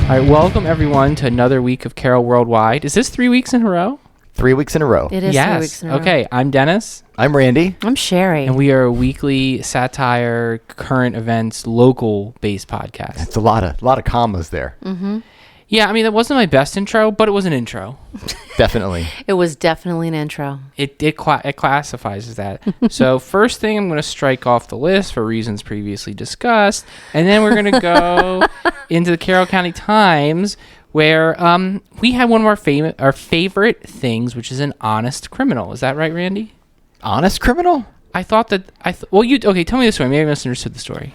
All right, welcome everyone to another week of Carol Worldwide. Is this 3 weeks in a row? 3 weeks in a row. It is 3 weeks in a row. Okay, I'm Dennis. I'm Randy. I'm Sherri. And we are a weekly satire, current events, local-based podcast. It's a lot of commas there. Mm-hmm. Yeah, I mean, that wasn't my best intro, but it was an intro. Definitely. It was definitely an intro. It classifies as that. So first thing, I'm going to strike off the list for reasons previously discussed, and then we're going to go into the Carroll County Times, where we had one of our favorite things, which is an honest criminal. Is that right, Randy? Honest criminal? I thought that okay, tell me the story. Maybe I misunderstood the story.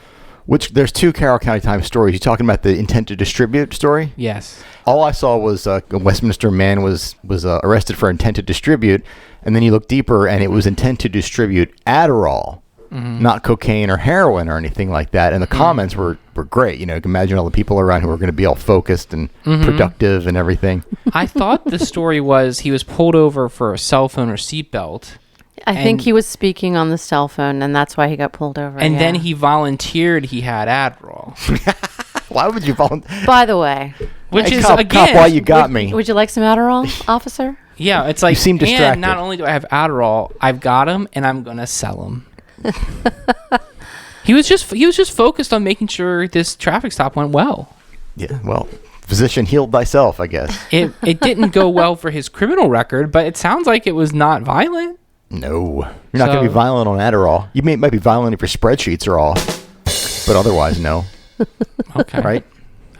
There's two Carroll County Times stories. You talking about the intent to distribute story? Yes. All I saw was a Westminster man was arrested for intent to distribute, and then you look deeper, and it was intent to distribute Adderall, not cocaine or heroin or anything like that. And the comments were great. You know, you can imagine all the people around who are going to be all focused and productive and everything. I thought the story was he was pulled over for a cell phone or seatbelt. I think he was speaking on the cell phone, and that's why he got pulled over. And then he volunteered he had Adderall. Why would you volunteer? By the way. Which hey, is, cop, again... why you got me? Would you like some Adderall, officer? Yeah, it's like, you seem distracted. And not only do I have Adderall, I've got him, and I'm going to sell him. He was just focused on making sure this traffic stop went well. Yeah, well, physician, healed thyself, I guess. It didn't go well for his criminal record, but it sounds like it was not violent. No. You're not going to be violent on Adderall. You might be violent if your spreadsheets are off, but otherwise, no. Okay. Right?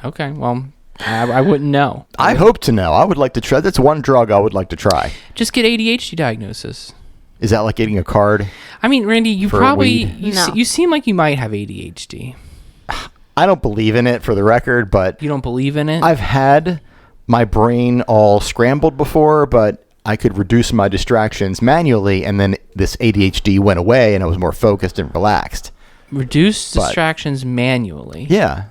Okay, well, I wouldn't know. I hope to know. I would like to try. That's one drug I would like to try. Just get ADHD diagnosis. Is that like getting a card? I mean, Randy, you probably... You seem like you might have ADHD. I don't believe in it, for the record, but... You don't believe in it? I've had my brain all scrambled before, but I could reduce my distractions manually, and then this ADHD went away, and I was more focused and relaxed. Reduce distractions manually? Yeah.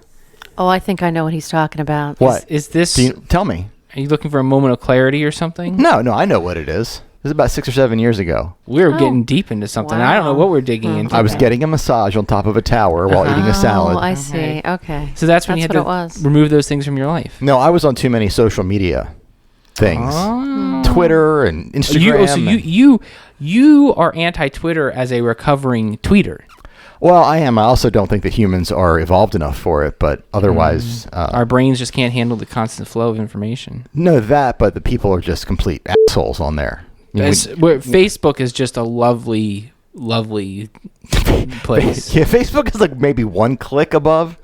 Oh, I think I know what he's talking about. What? Is this... Tell me. Are you looking for a moment of clarity or something? No, I know what it is. This is about 6 or 7 years ago. We were getting deep into something. Wow. I don't know what we're digging into. I was getting a massage on top of a tower while eating a salad. Oh, I see. Okay. So that's when you had to remove those things from your life. No, I was on too many social media things. Oh. Twitter and Instagram. You are anti-Twitter as a recovering tweeter. Well, I am. I also don't think that humans are evolved enough for it, but otherwise... our brains just can't handle the constant flow of information. No, but the people are just complete assholes on there. Facebook is just a lovely, lovely place. Yeah, Facebook is like maybe one click above,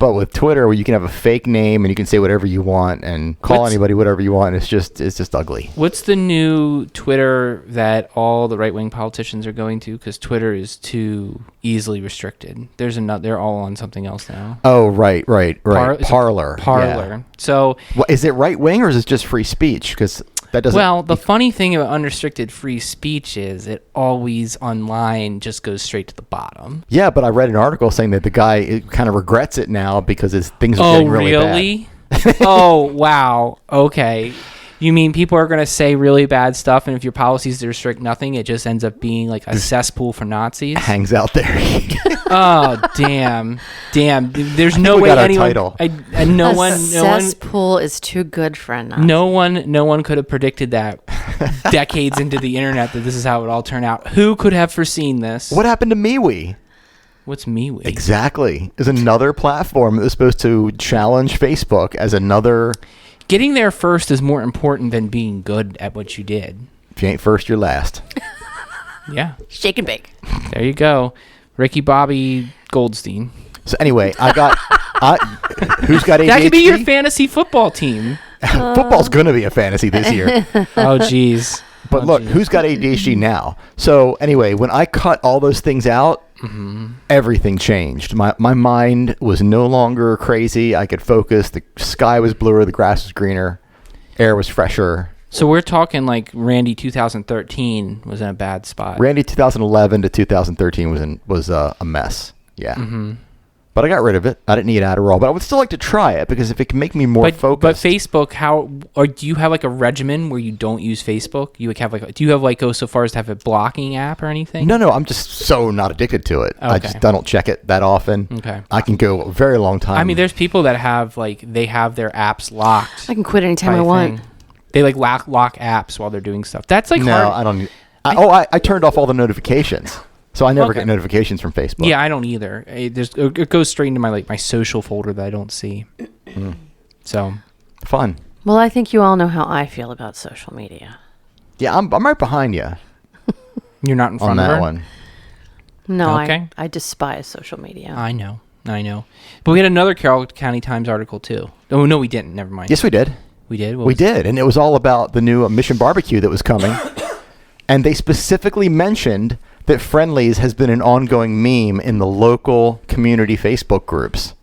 but with Twitter, where you can have a fake name and you can say whatever you want and call anybody whatever you want, it's just ugly. What's the new Twitter that all the right-wing politicians are going to? Because Twitter is too easily restricted. They're all on something else now. Oh, right. Parler. Parler. Yeah. So, is it right-wing or is it just free speech? Because that doesn't... Well, the funny thing about unrestricted free speech is it always online just goes straight to the bottom. Yeah, but I read an article saying that the guy kind of regrets it now because things are getting really bad. Oh, wow. Okay. You mean people are going to say really bad stuff, and if your policy is to restrict nothing, it just ends up being like a cesspool for Nazis? Hangs out there. Oh, damn. There's no way anyone... Cesspool is too good for a Nazi. No one could have predicted that decades into the internet that this is how it all turned out. Who could have foreseen this? What happened to MeWe? What's MeWe? Exactly. Is another platform that was supposed to challenge Facebook as another... Getting there first is more important than being good at what you did. If you ain't first, you're last. Yeah. Shake and bake. There you go. Ricky Bobby Goldstein. So anyway, who's got ADHD? That could be your fantasy football team. Football's going to be a fantasy this year. Oh, jeez. But look, who's got ADHD now? So anyway, when I cut all those things out, everything changed. My mind was no longer crazy. I could focus. The sky was bluer. The grass was greener. Air was fresher. So we're talking like Randy 2013 was in a bad spot. Randy 2011 to 2013 was a mess. Yeah. But I got rid of it. I didn't need Adderall, but I would still like to try it because if it can make me more But focused. Facebook, or do you have like a regimen where you don't use Facebook? You like have like, do you have like go so far as to have a blocking app or anything? No, I'm just so not addicted to it. I don't check it that often. Okay. I can go a very long time. I mean, there's people that have like they have their apps locked. I can quit anytime by I a want. thing. They like lock apps while they're doing stuff. That's like no, hard. I don't. I turned off all the notifications, so I never Okay. get notifications from Facebook. Yeah, I don't either. It goes straight into my social folder that I don't see. So Fun. Well, I think you all know how I feel about social media. Yeah, I'm right behind you you're not in front on of that her? one. No, Okay. I despise social media. I know. But we had another Carroll County Times article too. Oh no, we didn't. Never mind. Yes, we did. We did. We did, and it was all about the new Mission Barbecue that was coming. And they specifically mentioned that Friendlies has been an ongoing meme in the local community Facebook groups.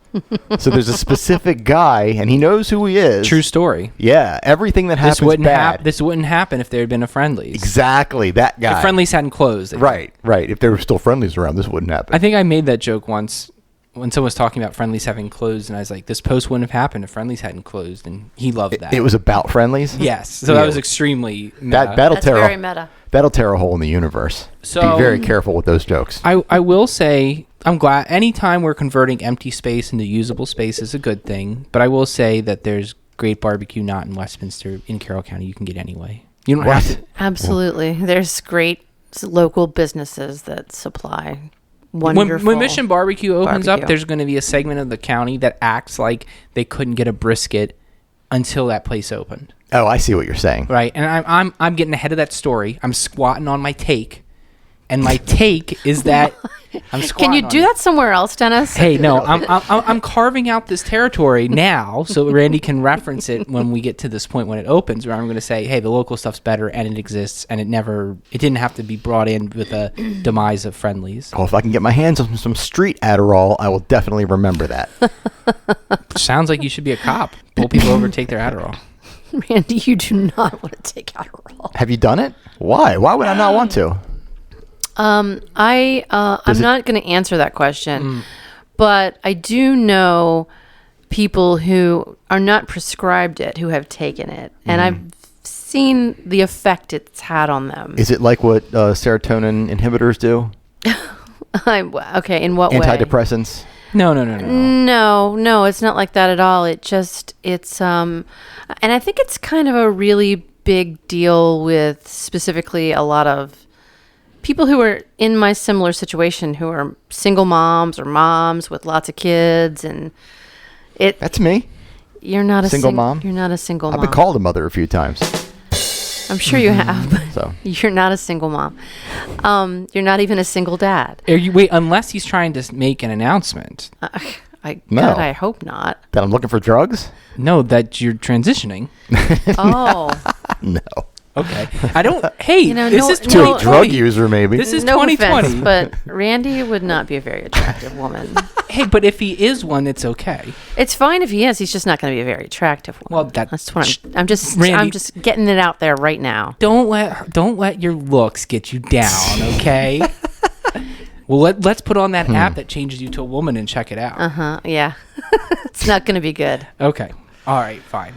So there's a specific guy, and he knows who he is. True story. Yeah, everything that happens bad. This wouldn't happen if there had been a Friendlies. Exactly, that guy. If Friendlies hadn't closed. Right. If there were still Friendlies around, this wouldn't happen. I think I made that joke once when someone was talking about Friendlies having closed, and I was like, "This post wouldn't have happened if Friendlies hadn't closed," and he loved that. It was about Friendlies? yes. So Yeah. that was extremely meta. That'll That's tear very a, meta. that'll tear a hole in the universe. So- be very careful with those jokes. I will say I'm glad anytime we're converting empty space into usable space is a good thing, but I will say that there's great barbecue not in Westminster in Carroll County you can get anyway. You don't have to. Absolutely. There's great local businesses that supply wonderful. When Mission Barbecue opens up, barbecue. there's going to be a segment of the county that acts like they couldn't get a brisket until that place opened, Oh, I see what you're saying. right? And I'm getting ahead of that story. I'm squatting on my take, and my take is that I'm squatting. Can you on do it. that somewhere else, Dennis? Hey, no, I'm carving out this territory now so Randy can reference it when we get to this point when it opens, where I'm going to say, hey, the local stuff's better and it exists and it didn't have to be brought in with a demise of Friendlies. Oh, if I can get my hands on some street Adderall, I will definitely remember that. Sounds like you should be a cop. Pull people over, take their Adderall. Randy, you do not want to take Adderall. Have you done it? Why? Why would I not want to? I'm not going to answer that question, but I do know people who are not prescribed it who have taken it, and I've seen the effect it's had on them. Is it like what serotonin inhibitors do? Okay, in what way? Antidepressants? No. No, it's not like that at all. It's and I think it's kind of a really big deal with specifically a lot of people who are in my similar situation, who are single moms or moms with lots of kids, and That's me. you're not a Single mom? You're not a single I've mom. been called a mother a few times. I'm sure you have, but So you're not a single mom. You're not even a single dad. Wait, unless he's trying to make an announcement. No. God, I hope not. that I'm looking for drugs? No, that you're transitioning. Oh, No. Okay. I don't. Hey, this no- is To a 2020. drug user, maybe. This is no 2020. offense, but Randy would not be a very attractive woman. Hey, but if he is one, it's okay. It's fine if he is. He's just not going to be a very attractive one. Well, that's what I'm just Randy- I'm just getting it out there right now. Don't let your looks get you down, okay? Well, let's put on that app that changes you to a woman and check it out. Yeah, it's not going to be good. Okay. All right. Fine.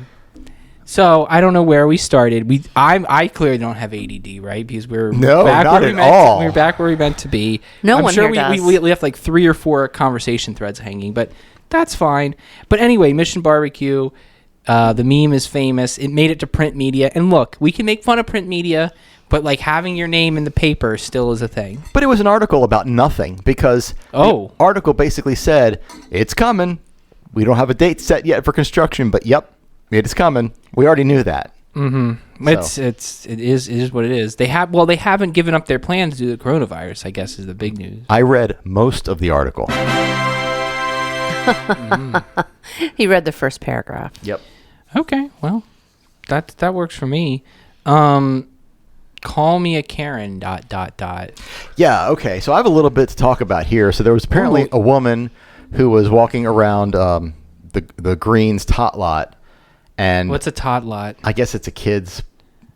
So I don't know where we started. I clearly don't have ADD, right? Because we're No, back not where we at meant all. To, we're back where we meant to be. No I'm one sure here we, does. we left like 3 or 4 conversation threads hanging, but that's fine. But anyway, Mission Barbecue, the meme is famous. It made it to print media, and look, we can make fun of print media, but like having your name in the paper still is a thing. But it was an article about nothing because Oh. the article basically said, it's coming. We don't have a date set yet for construction, but yep, it's coming. We already knew that. Mm-hmm. It is what it is. They haven't given up their plans due to the coronavirus, I guess is the big news. I read most of the article. He read the first paragraph. Yep. Okay, well, that works for me. Call me a Karen. ... Yeah, okay. So I have a little bit to talk about here. So there was apparently a woman who was walking around the Greens tot lot. And What's a tot lot? I guess it's a kid's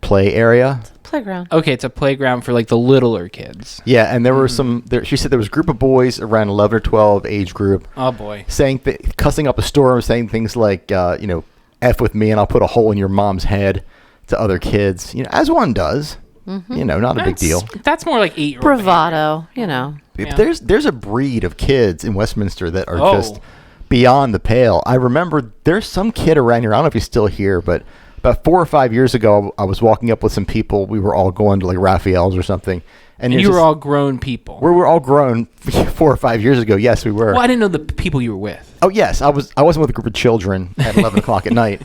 play area. Playground. Okay, it's a playground for like the littler kids. Yeah, and there were she said there was a group of boys around 11 or 12 age group Oh boy. saying cussing up a storm, saying things like F with me and I'll put a hole in your mom's head to other kids, as one does. Not a big deal. That's more like 8-year-old Bravado, Yeah. There's a breed of kids in Westminster that are Oh. just beyond the pale. I remember there's some kid around here, I don't know if he's still here, but about 4 or 5 years ago, I was walking up with some people. We were all going to like Raphael's or something. And you were all grown people. We were all grown 4 or 5 years ago. Yes, we were. Well, I didn't know the people you were with. Oh, yes. I wasn't with a group of children at 11 o'clock at night.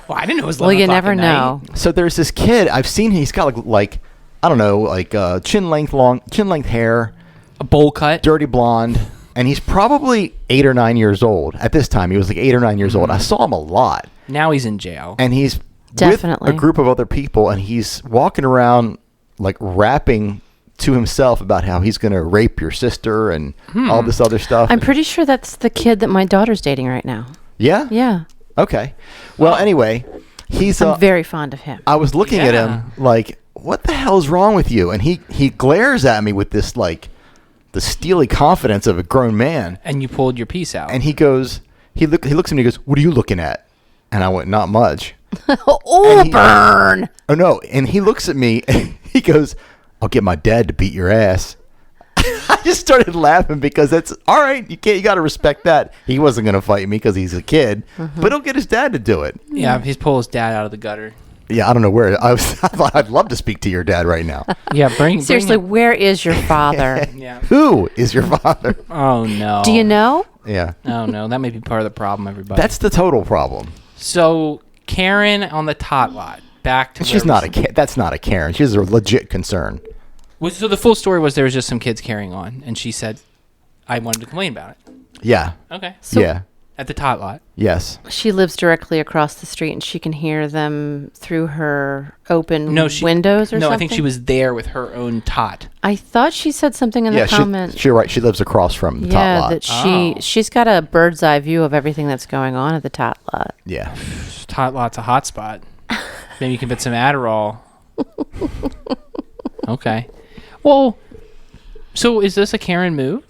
Well, I didn't know it was 11 Well, you o'clock never at know. night. So there's this kid. I've seen him. He's got like I don't know, like chin length hair, A bowl cut. dirty blonde, and he's probably 8 or 9 years old. At this time, he was like 8 or 9 years old. I saw him a lot. Now he's in jail. And he's Definitely. with a group of other people, and he's walking around like rapping to himself about how he's going to rape your sister and all this other stuff. I'm pretty sure that's the kid that my daughter's dating right now. Yeah? Yeah. Okay. Well, anyway, he's I'm very fond of him. I was looking at Yeah. him like, what the hell is wrong with you? And he glares at me with this like the steely confidence of a grown man. And you pulled your piece out. And he goes, he looks at me and he goes, "What are you looking at?" And I went, "Not much." Oh, And he- burn! Oh no! And he looks at me and he goes, "I'll get my dad to beat your ass." I just started laughing because that's all right. You got to respect that. He wasn't going to fight me because he's a kid, but he'll get his dad to do it. yeah, he's pulled his dad out of the gutter. Yeah, I don't know where. I thought I'd love to speak to your dad right now. Yeah, bring Seriously, him. where is your father? Yeah. Who is your father? Oh no. Do you know? Yeah, Oh no, that may be part of the problem, everybody. that's the total problem. So Karen on the tot lot. Back to She's not that's not a Karen. She's a legit concern. So the full story was there was just some kids carrying on, and she said, "I wanted to complain about it." Yeah. Okay. So- yeah. At the tot lot. Yes. She lives directly across the street, and she can hear them through her open windows or something? No, I think she was there with her own tot. I thought she said something in Yeah. the comment. She's right. She lives across from the top lot. That Oh. she's got a bird's eye view of everything that's going on at the tot lot. Yeah. Tot lot's a hot spot. Maybe you can put some Adderall. Okay. Well, so is this a Karen move?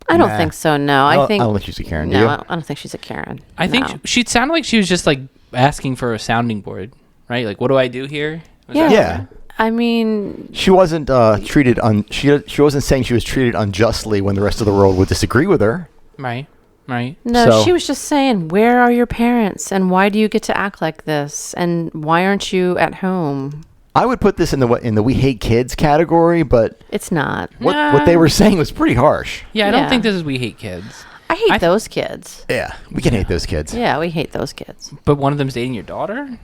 I don't Nah. think so. No, I I don't think think she's a Karen. Do no, you? I don't think she's a Karen. I think No. she sounded like she was just like asking for a sounding board, right? Like, what do I do here? Was that- Yeah. I mean, She wasn't treated she wasn't saying she was treated unjustly when the rest of the world would disagree with her. Right. Right. no, So- she was just saying, where are your parents, and why do you get to act like this, and why aren't you at home? I would put this in the we hate kids category, but It's not. what they were saying was pretty harsh. Yeah, I don't Yeah. think this is we hate kids. I hate I- those kids. Yeah, we can hate those kids. Yeah, we hate those kids. But one of them's dating your daughter?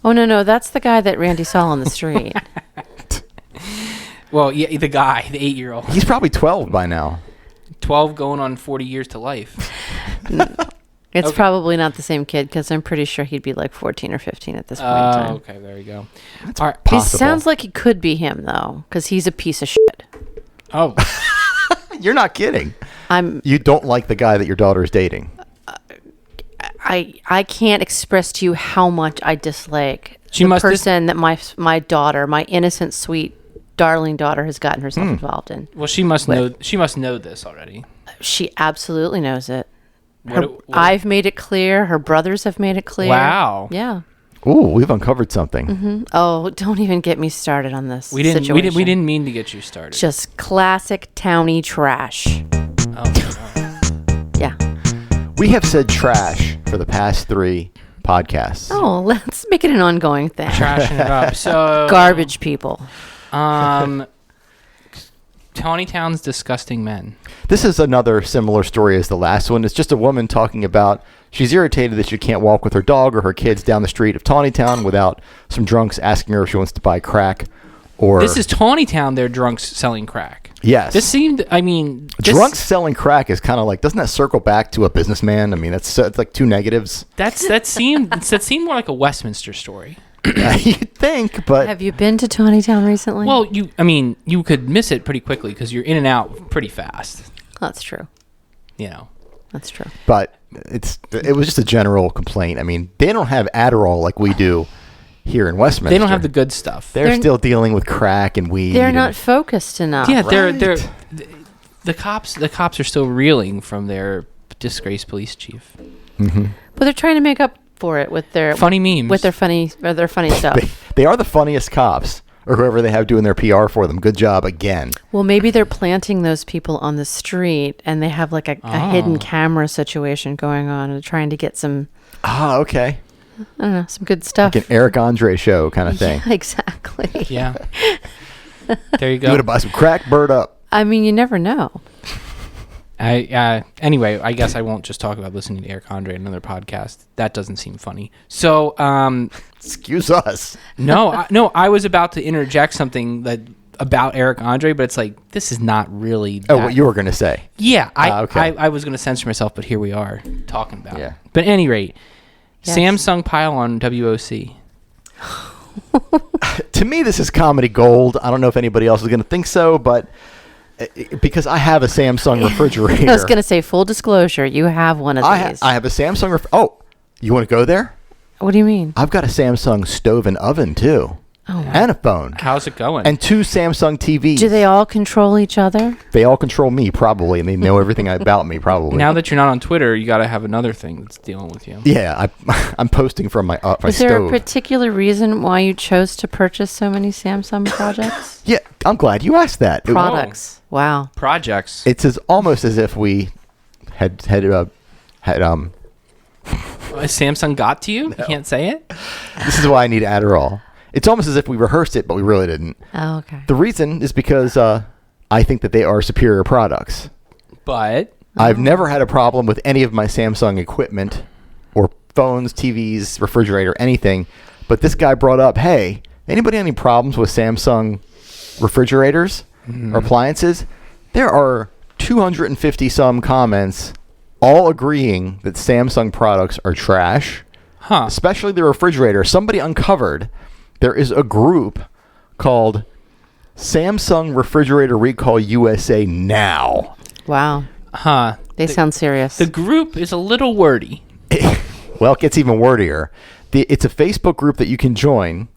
Oh no, that's the guy that Randy saw on the street. Well, yeah, the guy, the 8-year-old. He's probably 12 by now. 12 going on 40 years to life. It's Okay. probably not the same kid, because I'm pretty sure he'd be like 14 or 15 at this point in time. Okay, there you go. All right. He Possible. sounds like he could be him though, because he's a piece of shit. Oh, You're not kidding. I'm You don't like the guy that your daughter is dating. I can't express to you how much I dislike She the must dis- person that my daughter, my innocent, sweet, darling daughter, has gotten herself involved in. well, she must know. She must know this already. She absolutely knows it. What- I've made it clear. Her brothers have made it clear. Wow. Yeah. Ooh, we've uncovered something. Oh, don't even get me started on this. We didn't. Situation. We didn't mean to get you started. Just classic towny trash. Oh, no. Yeah. We have said trash for the past 3 podcasts. Oh, let's make it an ongoing thing. Trashing it up. So Garbage people. Tawny Town's disgusting men. This is another similar story as the last one. It's just a woman talking about she's irritated that she can't walk with her dog or her kids down the street of Tawnytown without some drunks asking her if she wants to buy crack. Or This is Tawny Town. They're drunks selling crack. yes. This seemed. I mean, Drunks selling crack is kind of like, doesn't that circle back to a businessman? I mean, it's like 2 negatives. That seemed more like a Westminster story. You'd think, but Have you been to Tawnytown recently? Well, you could miss it pretty quickly because you're in and out pretty fast. That's true. You know. That's true. it was just a general complaint. I mean, they don't have Adderall like we do here in Westminster. They don't have the good stuff. They're still dealing with crack and weed. They're not focused enough. Yeah, Right. the cops are still reeling from their disgraced police chief. Mm-hmm. But they're trying to make up for it with their Funny memes. with their funny stuff. They are the funniest cops, or whoever they have doing their PR for them. Good job again. Well, maybe they're planting those people on the street, and they have like a hidden camera situation going on, and trying to get some, Okay. I don't know, some good stuff. Like an Eric Andre show kind of thing. Yeah, exactly. Yeah. There you You go. gotta buy some crack, bird up. I mean, you never know. Anyway, I guess I won't just talk about listening to Eric Andre in another podcast. That doesn't seem funny. So, Excuse us. no, I was about to interject something about Eric Andre, but it's like, this is not really Oh, what you were gonna say? Yeah, okay. I was going to censor myself, but here we are talking about Yeah. it. But at any rate, Yes. Samsung pile on WOC. To me, this is comedy gold. I don't know if anybody else is gonna think so, but because I have a Samsung refrigerator. I was gonna say, full disclosure, you have one of these. I have a Samsung. Oh, you want to go there? What do you mean? I've got a Samsung stove and oven too, and a phone, How's it going? and 2 Samsung TVs. Do they all control each other? They all control me probably, and they know everything about me probably. now that you're not on Twitter, you got to have another thing that's dealing with you. Yeah, I'm posting from my Is there stove. a particular reason why you chose to purchase so many Samsung projects? Yeah, I'm glad you asked that. Products. Wow. Projects. It's almost as if we had Samsung got to you? You can't say it? This is why I need Adderall. It's almost as if we rehearsed it, but we really didn't. Oh, okay. The reason is because I think that they are superior products. But I've never had a problem with any of my Samsung equipment or phones, TVs, refrigerator, anything. But this guy brought up, hey, anybody have any problems with Samsung refrigerators or appliances? There are 250 some comments all agreeing that Samsung products are trash, especially the refrigerator. Somebody uncovered there is a group called Samsung Refrigerator Recall USA Now. Wow. They sound serious. The group is a little wordy. Well, it gets even wordier. It's a Facebook group that you can join,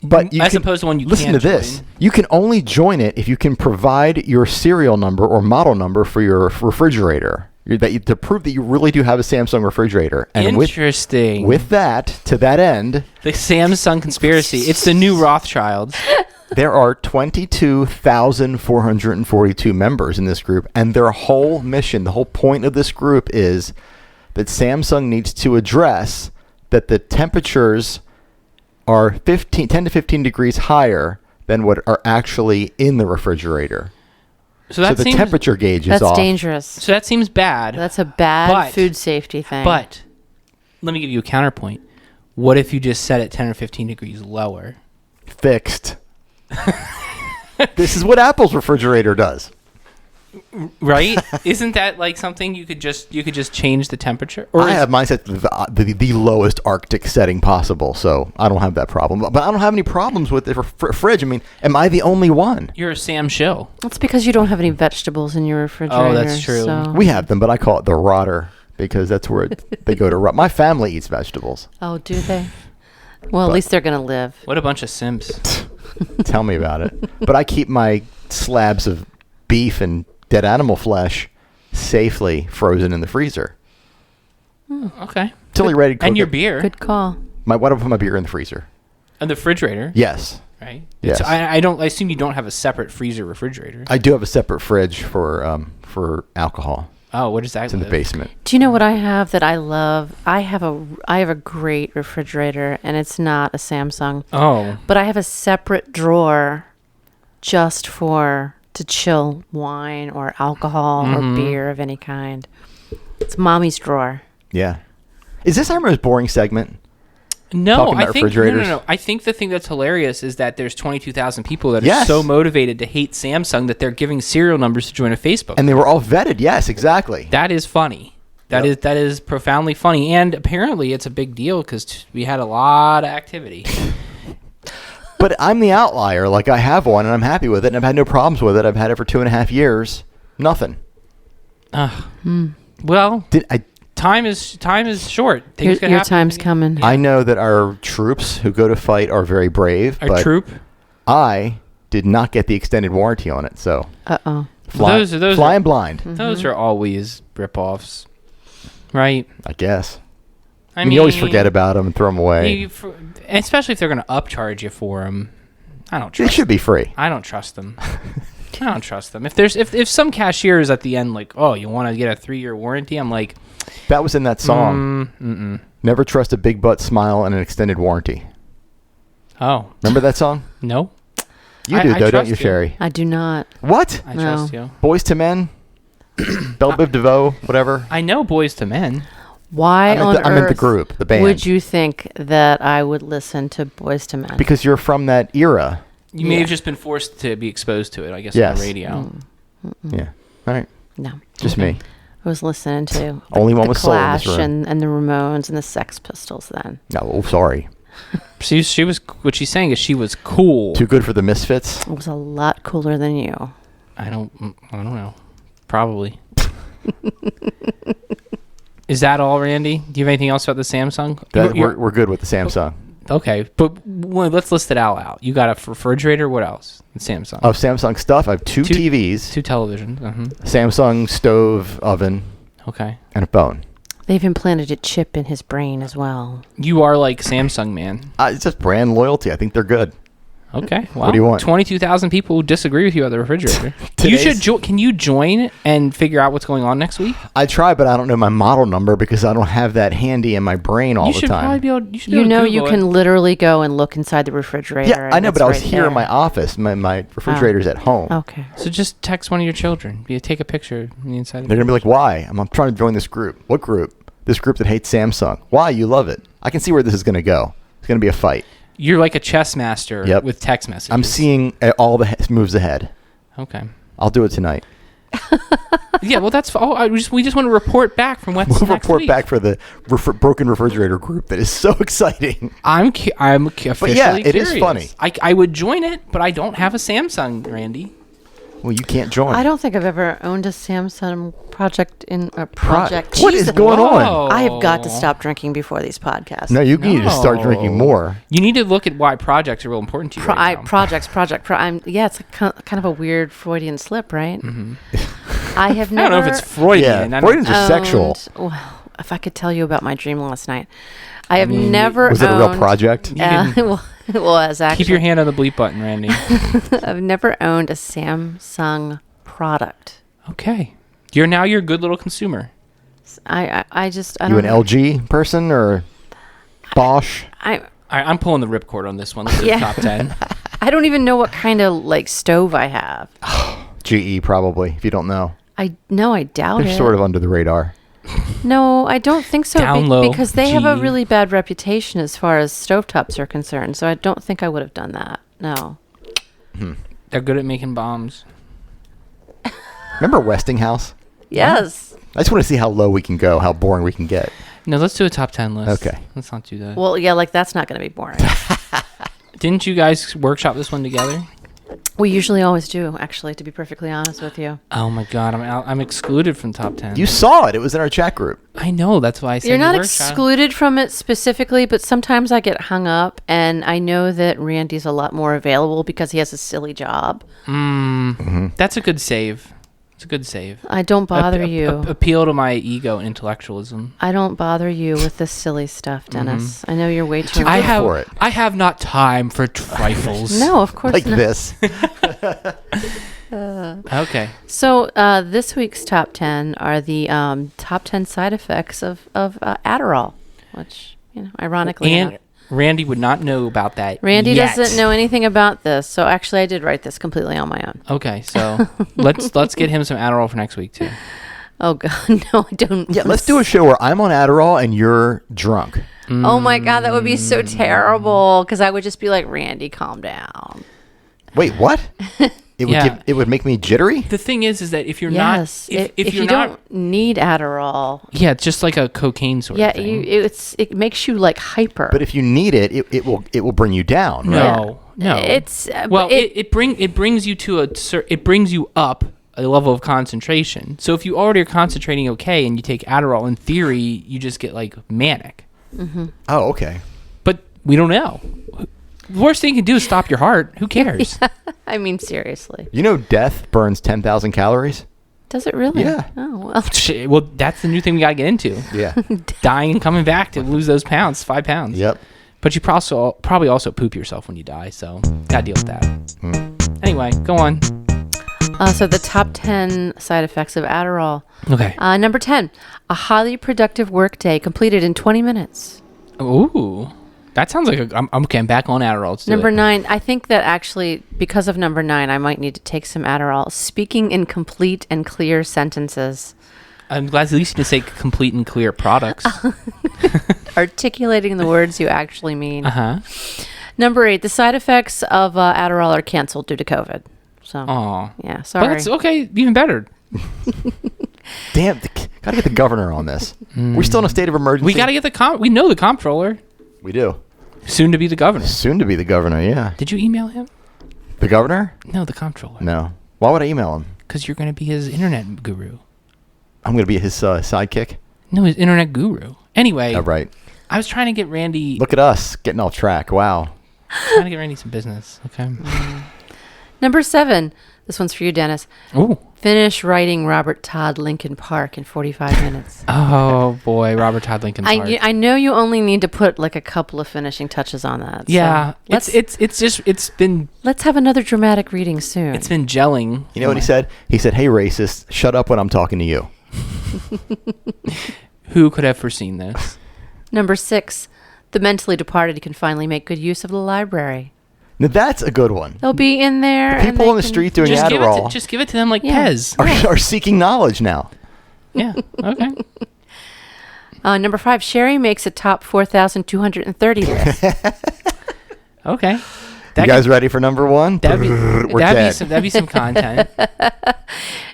but As opposed to one you listen can't to this. join. You can only join it if you can provide your serial number or model number for your refrigerator to prove that you really do have a Samsung refrigerator. And Interesting. With that, to that end, the Samsung conspiracy. It's the new Rothschilds. there are 22,442 members in this group, and their whole mission, the whole point of this group is that Samsung needs to address that the temperatures are 10 to 15 degrees higher than what are actually in the refrigerator. So that the seems temperature gauge is That's off. dangerous. So that seems bad. That's a bad But- food safety thing. But let me give you a counterpoint. What if you just set it 10 or 15 degrees lower? Fixed. This is what Apple's refrigerator does. Right? Isn't that like something you could just change the temperature? Or I have mine set to the lowest Arctic setting possible, so I don't have that problem. But I don't have any problems with the fridge. I mean, am I the only one? You're a Sam Shill. That's because you don't have any vegetables in your refrigerator. Oh, that's true. So. We have them, but I call it the rotter because that's where they go to rot. My family eats vegetables. Oh, do they? Well, at least they're going to live. What a bunch of simps. Tell me about it. But I keep my slabs of beef and dead animal flesh safely frozen in the freezer. Okay. Till you're ready to cook And your it. beer. Good call. Why do I put my beer in the freezer? And the refrigerator. Yes. Right? Yes. I assume you don't have a separate freezer refrigerator. I do have a separate fridge for alcohol. Oh, what does that It's in the live? basement. Do you know what I have that I love? I have a great refrigerator, and it's not a Samsung, Oh. but I have a separate drawer just to chill wine or alcohol or beer of any kind. It's mommy's drawer. Yeah. Is this our most boring segment? No, Talking I about think refrigerators? no. I think the thing that's hilarious is that there's 22,000 people that are Yes. so motivated to hate Samsung that they're giving serial numbers to join a Facebook. And they were all vetted. Yes, exactly. That is funny. That Yep. is profoundly funny, and apparently it's a big deal because we had a lot of activity. But I'm the outlier. Like, I have one, and I'm happy with it, and I've had no problems with it. I've had it for 2.5 years. Nothing. Well, time is short. Things can Your happen. time's coming. I know that our troops who go to fight are very brave. Our but troop. I did not get the extended warranty on it, so Uh-oh. Those are- flying blind, Those are always rip-offs, right? I guess. I You always forget about them and throw them away. Especially if they're going to upcharge you for them. I don't They trust. should be free. I don't trust them. I don't trust them. If some cashier is at the end like, oh, you want to get a 3-year warranty, I'm like, That was in that song. Never trust a big butt smile and an extended warranty. oh, Remember that song? no, You I do, though, don't trust you, you. Sherry? I do not. What? I No. trust you. Boys to Men? Belle Biv DeVoe? Whatever? I know Boys to Men. Why I on meant the earth group, the band. would you think that I would listen to Boys to Men? Because you're from that era. You may Yeah. have just been forced to be exposed to it, I guess, Yes. on the radio. Yeah. All right. No. Just me. I was listening to Only one the with soul in this Clash room. and the Ramones and the Sex Pistols then. Oh, sorry. She was. What she's saying is she was cool. Too good for the Misfits? It was a lot cooler than you. I don't know. Probably. Is that all, Randy? Do you have anything else about the Samsung? We're good with the Samsung. Okay, but let's list it all out. You got a refrigerator. What else? Samsung. Of Samsung stuff, I have two TVs, 2 televisions. Samsung stove, oven, Okay. and a phone. They've implanted a chip in his brain as well. You are like Samsung, man. It's just brand loyalty. I think they're good. Okay. Well, What do you want? 22,000 people who disagree with you about the refrigerator. You Today's- should. Can you join and figure out what's going on next week? I try, but I don't know my model number because I don't have that handy in my brain all You the should time. probably be able. You should be You able to know, you Google can it. literally go and look inside the refrigerator. Yeah, I know, and but I was it's here right in my there. office. My refrigerator's at home. Okay. So just text one of your children. Take a picture on the inside. They're going to be like, why? I'm trying to join this group. What group? This group that hates Samsung. Why? You love it. I can see where this is going to go. It's going to be a fight. You're like a chess master Yep. with text messages. I'm seeing all the moves ahead. Okay. I'll do it tonight. Yeah, well, that's all. We just want to report back from what's We'll next report week. back for the broken refrigerator group. That is so exciting. I'm officially yeah, it is curious. funny. I would join it, but I don't have a Samsung, Randy. Well, you can't join. I don't think I've ever owned a Samsung project in a project. What is Jesus. going on? Whoa. I have got to stop drinking before these podcasts. No, you need to start drinking more. You need to look at why projects are real important to you. Right now. Project. Yeah, it's kind of a weird Freudian slip, right? I have I never. don't know if it's Freudian. Yeah, I don't- Freudians are sexual. Well, if I could tell you about my dream last night, I have never. Was it a real owned- project? well, it was actually. Keep your hand on the bleep button, Randy. I've never owned a Samsung product. Okay. You're now your good little consumer. I just I You don't an know. LG person or Bosch? I'm pulling the ripcord on this one. Let's do Yeah. the top 10. I don't even know what kind of like stove I have. GE probably, if you don't know. I doubt They're it. sort of under the radar. No, I don't think so. Down low, because they have a G. really bad reputation as far as stovetops are concerned. So I don't think I would have done that. No. They're good at making bombs. Remember Westinghouse? Yes. I just want to see how low we can go, how boring we can get. No, let's do a top 10 list. Okay. Let's not do that. Well, yeah, like that's not going to be boring. Didn't you guys workshop this one together? We usually always do, actually, to be perfectly honest with you. Oh my God, I'm excluded from top 10. You saw it. It was in our chat group. I know, that's why I said You're not workshop. excluded from it specifically, but sometimes I get hung up, and I know that Randy's a lot more available because he has a silly job. That's a good save. It's a good save. I don't bother you. Appeal to my ego and intellectualism. I don't bother you with this silly stuff, Dennis. I know you're way too. I have- for it. I have not time for trifles. No, of course Like not. this. Okay. So this week's top 10 are the top 10 side effects of Adderall, which, ironically And enough. Randy would not know about that. Randy yet. doesn't know anything about this. So actually, I did write this completely on my own. Okay, so let's get him some Adderall for next week too. Oh, God. No, I don't. Yeah, let's do a show where I'm on Adderall and you're drunk. Oh, my God. That would be so terrible because I would just be like, Randy, calm down. Wait, what? It would Yeah. it would make me jittery? The thing is that if you're Yes. not, if you're you not, don't need Adderall, yeah, it's just like a cocaine sort yeah, of thing. it makes you like hyper. But if you need it, it will bring you down, right? No. It's Well, it brings you to it brings you up a level of concentration. So if you already are concentrating okay and you take Adderall, in theory, you just get like manic. Oh, okay. But we don't know. The worst thing you can do is stop your heart. Who cares? I mean, seriously. You know, death burns 10,000 calories. Does it really? Yeah. Oh, well. Shit, well, that's the new thing we got to get into. Yeah. Dying and coming back to lose those pounds, 5 pounds. Yep. But you probably also poop yourself when you die, so gotta deal with that. Anyway, go on. So the top 10 side effects of Adderall. Okay. Number 10, a highly productive workday completed in 20 minutes. Ooh. That sounds like I'm okay. I'm back on Adderall. Let's do Number it. 9, I think that actually, because of number 9, I might need to take some Adderall. Speaking in complete and clear sentences. I'm glad at least you can say complete and clear products. Articulating the words you actually mean. Uh-huh. Number 8, the side effects of Adderall are canceled due to COVID. So, Aw. yeah, But sorry. that's okay. Even better. Damn, gotta get the governor on this. We're still in a state of emergency. We got to get we know the comptroller. We do. Soon to be the governor. Soon to be the governor, yeah. Did you email him? The governor? No, the comptroller. No. Why would I email him? Because you're going to be his internet guru. I'm going to be his sidekick. No, his internet guru. Anyway, Oh, right. I was trying to get Randy... Look at us, getting off track. Wow. trying to get Randy some business. Okay. Number 7, this one's for you, Dennis. Ooh. Finish writing Robert Todd Lincoln Park in 45 minutes. Oh, boy. Robert Todd Lincoln Park. I know you only need to put like a couple of finishing touches on that. Yeah. So It's been let's have another dramatic reading soon. It's been gelling. You know what he said? He said, "Hey, racist, shut up when I'm talking to you." Who could have foreseen this? Number 6, the mentally departed can finally make good use of the library. Now, that's a good one. They'll be in there. and People they on the can- street doing Just Adderall give it to them like Yeah. Pez. are seeking knowledge now. Yeah. Okay. Number 5, Sherri makes a top 4,230 list. Okay. You guys ready for number 1? We're dead. That'd be some content.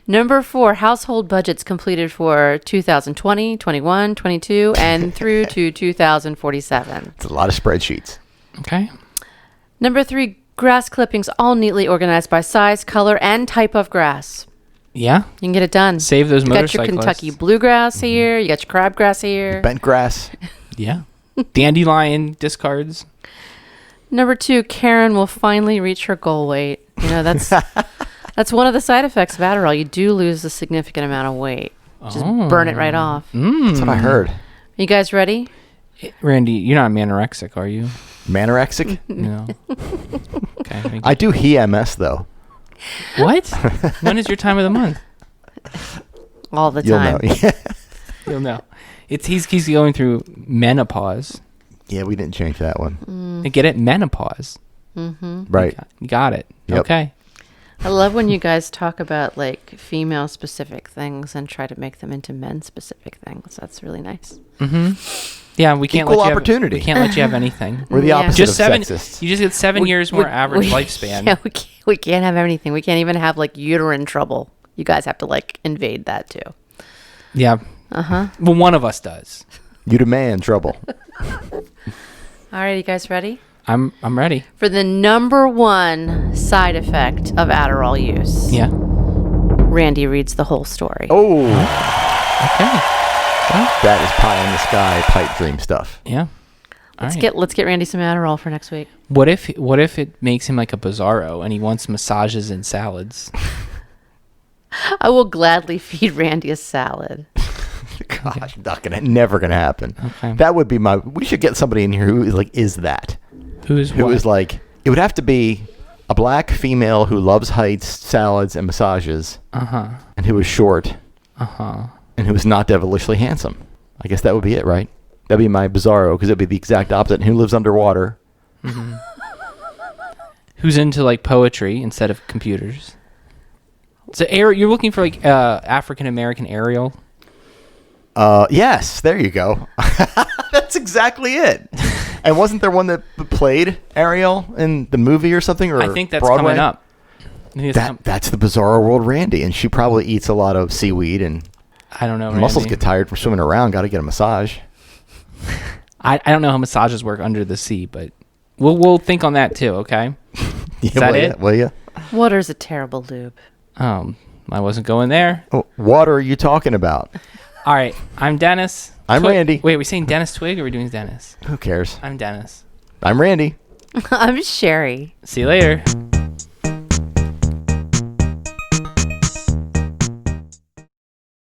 Number 4, household budgets completed for 2020, 21, 22, and through to 2047. It's a lot of spreadsheets. Okay. Number 3, grass clippings all neatly organized by size, color, and type of grass. Yeah. You can get it done. Save those You got your motorcyclists. Kentucky bluegrass here. You got your crabgrass here. Bent grass. Yeah. Dandelion discards. Number 2, Karen will finally reach her goal weight. You know, that's one of the side effects of Adderall. You do lose a significant amount of weight. Just burn it right off. That's what I heard. You guys ready? Randy, you're not anorexic, are you? Manorexic? No. Okay. thank I you. do HEMS though. What? When is your time of the month? All the You'll time. know. Yeah. You'll know. He's going through menopause. Yeah, we didn't change that one. You get it? Menopause. Right. You got it. Yep. Okay. I love when you guys talk about like female specific things and try to make them into men specific things. That's really nice. Yeah, we can't Equal let you opportunity. we can't let you have anything. We're the Yeah. opposite Just of 7. sexist. You just get 7 years more average lifespan. Yeah, we can't have anything. We can't even have like uterine trouble. You guys have to like invade that too. Yeah. Well, one of us does. You demand trouble. All right, you guys ready? I'm ready. For the number 1 side effect of Adderall use. Yeah. Randy reads the whole story. Oh, Okay. that is pie in the sky pipe dream stuff. Yeah. let's get Randy some Adderall for next week. What if it makes him like a Bizarro and he wants massages and salads? I will gladly feed Randy a salad. Gosh, never gonna happen. Okay. That would be we should get somebody in here who is that. Who is Like, it would have to be a black female who loves heights, salads, and massages. And who is short. And who is not devilishly handsome. I guess that would be it, right? That'd be my Bizarro, because it'd be the exact opposite. And who lives underwater. who's into like poetry instead of computers? So you're looking for like African American Ariel. Yes, there you go. That's exactly it. And wasn't there one that played Ariel in the movie or something? Or I think that's Broadway? coming up. I think it's That's the Bizarro World Randy, and she probably eats a lot of seaweed, and I don't know. muscles Randy. get tired from swimming around. Got to get a massage. I don't know how massages work under the sea, but we'll think on that too. Okay. Yeah, that will it? Ya? Will you? Water's a terrible lube. Well, I wasn't going there. Oh, what are you talking about? All right, I'm Dennis. I'm Randy. Wait, are we saying Dennis Twig or are we doing Dennis? Who cares? I'm Dennis. I'm Randy. I'm Sherri. See you later.